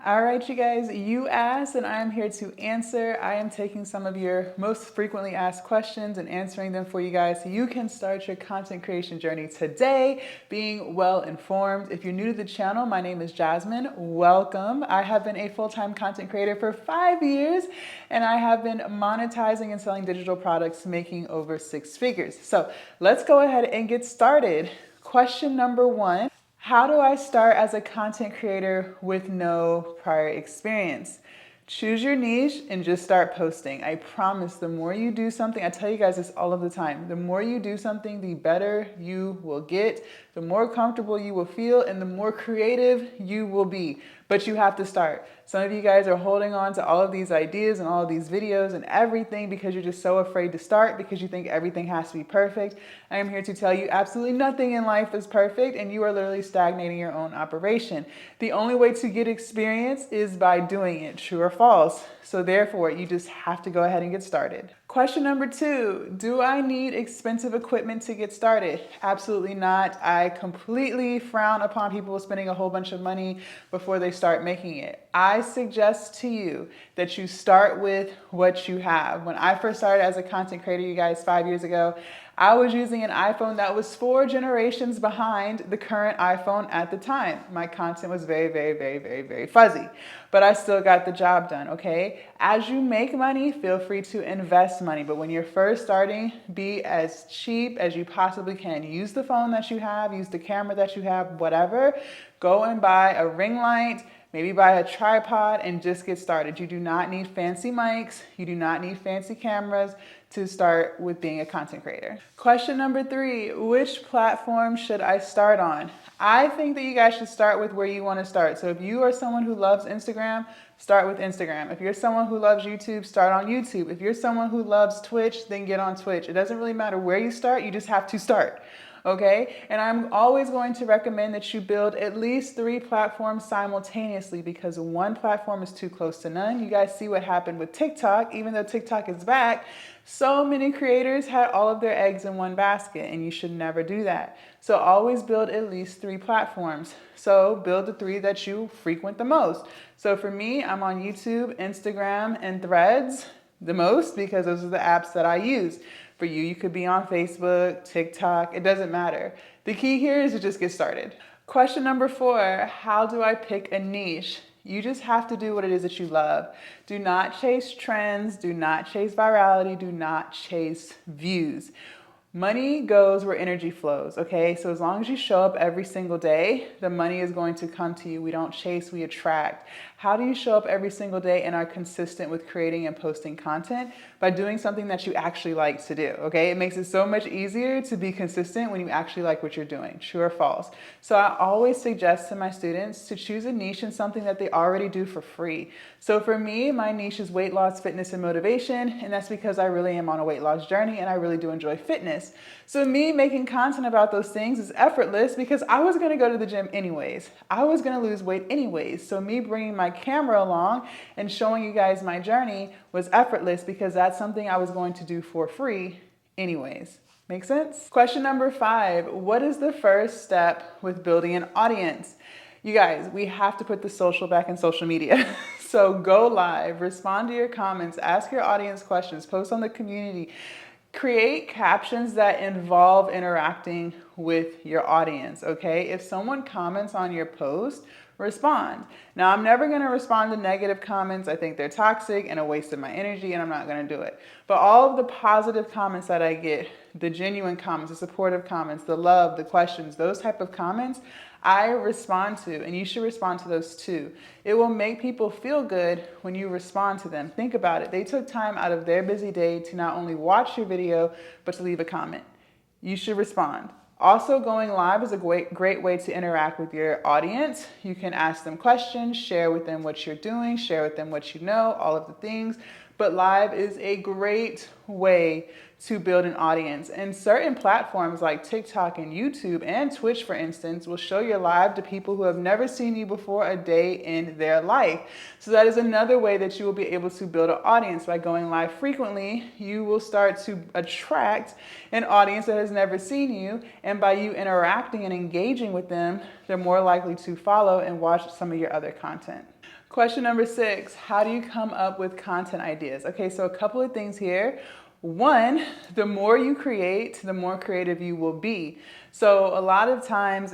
All right, you guys, you asked and I am here to answer. I am taking some of your most frequently asked questions and answering them for you guys so you can start your content creation journey today being well informed. If you're new to the channel, my name is Jasmine. Welcome. I have been a full-time content creator for 5 years and I have been monetizing and selling digital products making over 6 figures. So let's go ahead and get started. Question number 1. How do I start as a content creator with no prior experience? Choose your niche and just start posting. I promise the more you do something, I tell you guys this all of the time, the more you do something, the better you will get, the more comfortable you will feel, and the more creative you will be. But you have to start. Some of you guys are holding on to all of these ideas and all of these videos and everything because you're just so afraid to start because you think everything has to be perfect. I am here to tell you absolutely nothing in life is perfect and you are literally stagnating your own operation. The only way to get experience is by doing it, true or false. So therefore, you just have to go ahead and get started. Question number 2, do I need expensive equipment to get started? Absolutely not. I completely frown upon people spending a whole bunch of money before they start making it. I suggest to you that you start with what you have. When I first started as a content creator, you guys, 5 years ago, I was using an iPhone that was 4 generations behind the current iPhone at the time. My content was very fuzzy, but I still got the job done, okay? As you make money, feel free to invest money, but when you're first starting, be as cheap as you possibly can. Use the phone that you have, use the camera that you have, whatever. Go and buy a ring light, maybe buy a tripod and just get started. You do not need fancy mics. You do not need fancy cameras to start with being a content creator. Question number 3, which platform should I start on? I think that you guys should start with where you want to start. So if you are someone who loves Instagram, start with Instagram. If you're someone who loves YouTube, start on YouTube. If you're someone who loves Twitch, then get on Twitch. It doesn't really matter where you start, you just have to start. Okay, and I'm always going to recommend that you build at least 3 platforms simultaneously because one platform is too close to none. You guys see what happened with TikTok. Even though TikTok is back, so many creators had all of their eggs in one basket, and you should never do that. So always build at least 3 platforms. So build the 3 that you frequent the most. So for me, I'm on YouTube, Instagram, and Threads the most because those are the apps that I use. For you, you could be on Facebook, TikTok, it doesn't matter. The key here is to just get started. Question number 4, how do I pick a niche? You just have to do what it is that you love. Do not chase trends, do not chase virality, do not chase views. Money goes where energy flows, okay? So as long as you show up every single day, the money is going to come to you. We don't chase, we attract. How do you show up every single day and are consistent with creating and posting content? By doing something that you actually like to do, okay? It makes it so much easier to be consistent when you actually like what you're doing, true or false. So I always suggest to my students to choose a niche in something that they already do for free. So for me, my niche is weight loss, fitness, and motivation, and that's because I really am on a weight loss journey and I really do enjoy fitness. So me making content about those things is effortless because I was gonna go to the gym anyways. I was gonna lose weight anyways. So me bringing my camera along and showing you guys my journey was effortless because that's something I was going to do for free anyways. Make sense? Question number 5, what is the first step with building an audience? You guys, we have to put the social back in social media. So go live, respond to your comments, ask your audience questions, post on the community. Create captions that involve interacting with your audience, okay? If someone comments on your post, respond. Now, I'm never gonna respond to negative comments. I think they're toxic and a waste of my energy and I'm not gonna do it. But all of the positive comments that I get, the genuine comments, the supportive comments, the love, the questions, those type of comments, I respond to, and you should respond to those too. It will make people feel good when you respond to them. Think about it. They took time out of their busy day to not only watch your video, but to leave a comment. You should respond. Also, going live is a great way to interact with your audience. You can ask them questions, share with them what you're doing, share with them what you know, all of the things. But live is a great way to build an audience. And certain platforms like TikTok and YouTube and Twitch, for instance, will show your live to people who have never seen you before a day in their life. So that is another way that you will be able to build an audience. By going live frequently, you will start to attract an audience that has never seen you. And by you interacting and engaging with them, they're more likely to follow and watch some of your other content. Question number 6, how do you come up with content ideas? Okay, so a couple of things here. One, the more you create, the more creative you will be. So a lot of times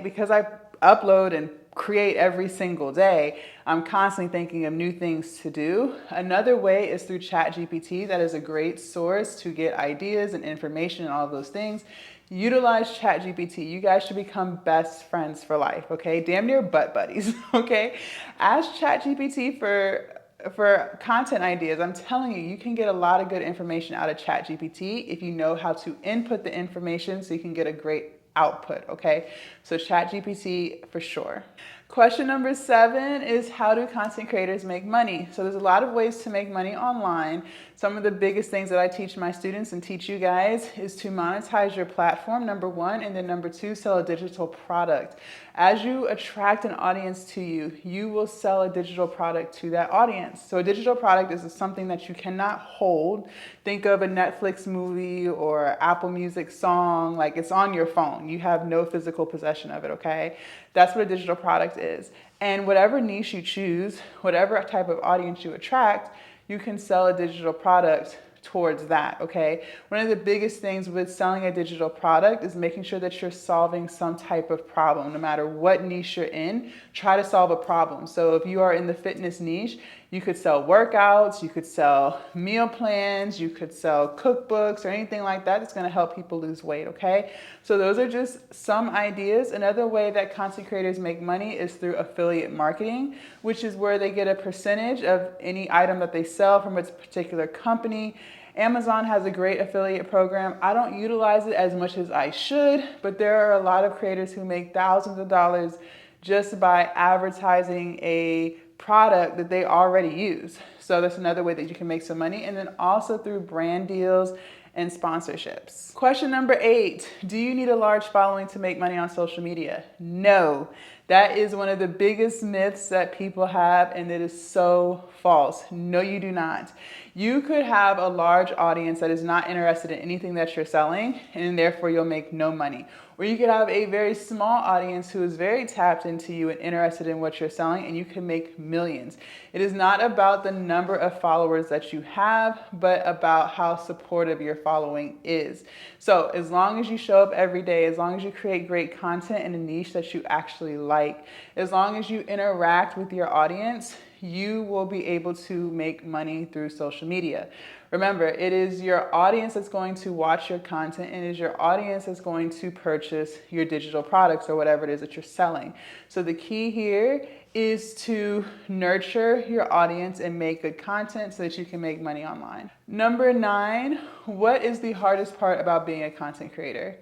because I upload and create every single day, I'm constantly thinking of new things to do. Another way is through ChatGPT. That is a great source to get ideas and information and all of those things. Utilize ChatGPT. You guys should become best friends for life, okay? Damn near butt buddies, okay? Ask ChatGPT for content ideas. I'm telling you, you can get a lot of good information out of ChatGPT if you know how to input the information so you can get a great output, okay? So ChatGPT for sure. Question number 7 is, how do content creators make money? So there's a lot of ways to make money online. Some of the biggest things that I teach my students and teach you guys is to monetize your platform, number 1, and then number 2, sell a digital product. As you attract an audience to you, you will sell a digital product to that audience. So a digital product is something that you cannot hold. Think of a Netflix movie or Apple Music song, like it's on your phone. You have no physical possession of it, okay? That's what a digital product is. And whatever niche you choose, whatever type of audience you attract, you can sell a digital product towards that, okay? One of the biggest things with selling a digital product is making sure that you're solving some type of problem. No matter what niche you're in, try to solve a problem. So if you are in the fitness niche, you could sell workouts, you could sell meal plans, you could sell cookbooks or anything like that that's gonna help people lose weight, okay? So those are just some ideas. Another way that content creators make money is through affiliate marketing, which is where they get a percentage of any item that they sell from a particular company. Amazon has a great affiliate program. I don't utilize it as much as I should, but there are a lot of creators who make thousands of dollars just by advertising a product that they already use. So that's another way that you can make some money. And then also through brand deals and sponsorships. Question number 8, do you need a large following to make money on social media? No. That is one of the biggest myths that people have, and it is so false. No, you do not. You could have a large audience that is not interested in anything that you're selling, and therefore you'll make no money. Or you could have a very small audience who is very tapped into you and interested in what you're selling, and you can make millions. It is not about the number of followers that you have, but about how supportive your following is. So as long as you show up every day, as long as you create great content in a niche that you actually like, as long as you interact with your audience, you will be able to make money through social media. Remember, it is your audience that's going to watch your content, and it is your audience that's going to purchase your digital products or whatever it is that you're selling. So the key here is to nurture your audience and make good content so that you can make money online. Number 9, what is the hardest part about being a content creator?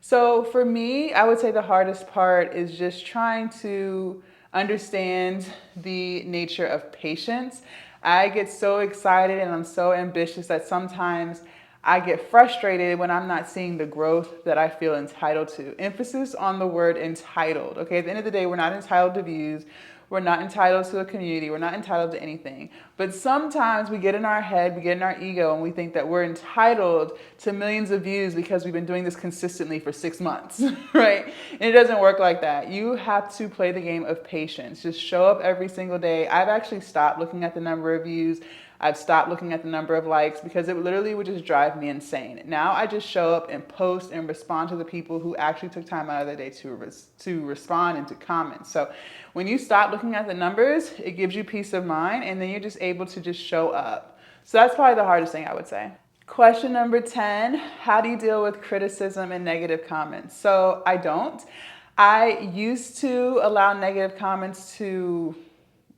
So for me, I would say the hardest part is just trying to understand the nature of patience. I get so excited and I'm so ambitious that sometimes I get frustrated when I'm not seeing the growth that I feel entitled to. Emphasis on the word entitled, okay? At the end of the day, we're not entitled to views. We're not entitled to a community. We're not entitled to anything. But sometimes we get in our head, we get in our ego, and we think that we're entitled to millions of views because we've been doing this consistently for 6 months, right? And it doesn't work like that. You have to play the game of patience. Just show up every single day. I've actually stopped looking at the number of views. I've stopped looking at the number of likes because it literally would just drive me insane. Now I just show up and post and respond to the people who actually took time out of their day to respond and to comment. So when you stop looking at the numbers, it gives you peace of mind, and then you're just able to just show up. So that's probably the hardest thing I would say. Question number 10, how do you deal with criticism and negative comments? So I don't. I used to allow negative comments to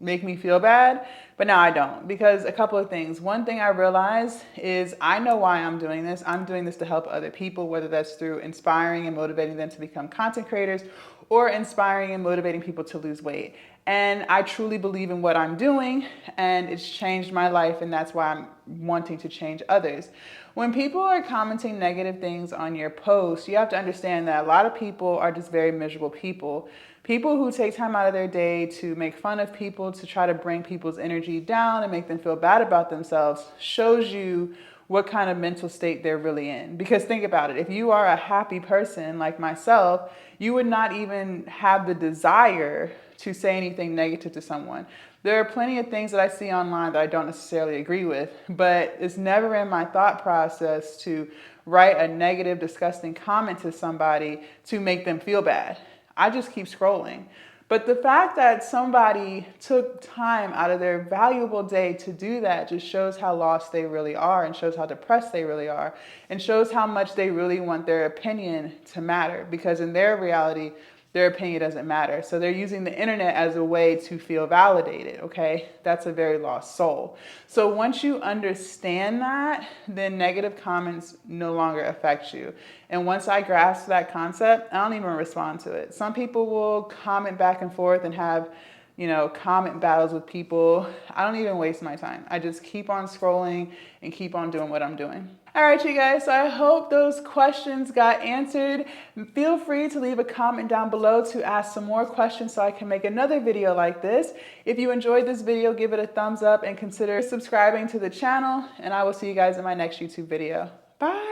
make me feel bad, but now I don't, because a couple of things. One thing I realized is I know why I'm doing this. I'm doing this to help other people, whether that's through inspiring and motivating them to become content creators or inspiring and motivating people to lose weight. And I truly believe in what I'm doing, and it's changed my life, and that's why I'm wanting to change others. When people are commenting negative things on your posts, you have to understand that a lot of people are just very miserable people. People who take time out of their day to make fun of people, to try to bring people's energy down and make them feel bad about themselves, shows you what kind of mental state they're really in. Because think about it, if you are a happy person like myself, you would not even have the desire to say anything negative to someone. There are plenty of things that I see online that I don't necessarily agree with, but it's never in my thought process to write a negative, disgusting comment to somebody to make them feel bad. I just keep scrolling. But the fact that somebody took time out of their valuable day to do that just shows how lost they really are, and shows how depressed they really are, and shows how much they really want their opinion to matter, because in their reality, their opinion doesn't matter. So they're using the internet as a way to feel validated, okay? That's a very lost soul. So once you understand that, then negative comments no longer affect you. And once I grasp that concept, I don't even respond to it. Some people will comment back and forth and have, comment battles with people. I don't even waste my time. I just keep on scrolling and keep on doing what I'm doing. All right, you guys, so I hope those questions got answered. Feel free to leave a comment down below to ask some more questions so I can make another video like this. If you enjoyed this video, give it a thumbs up and consider subscribing to the channel, and I will see you guys in my next YouTube video. Bye.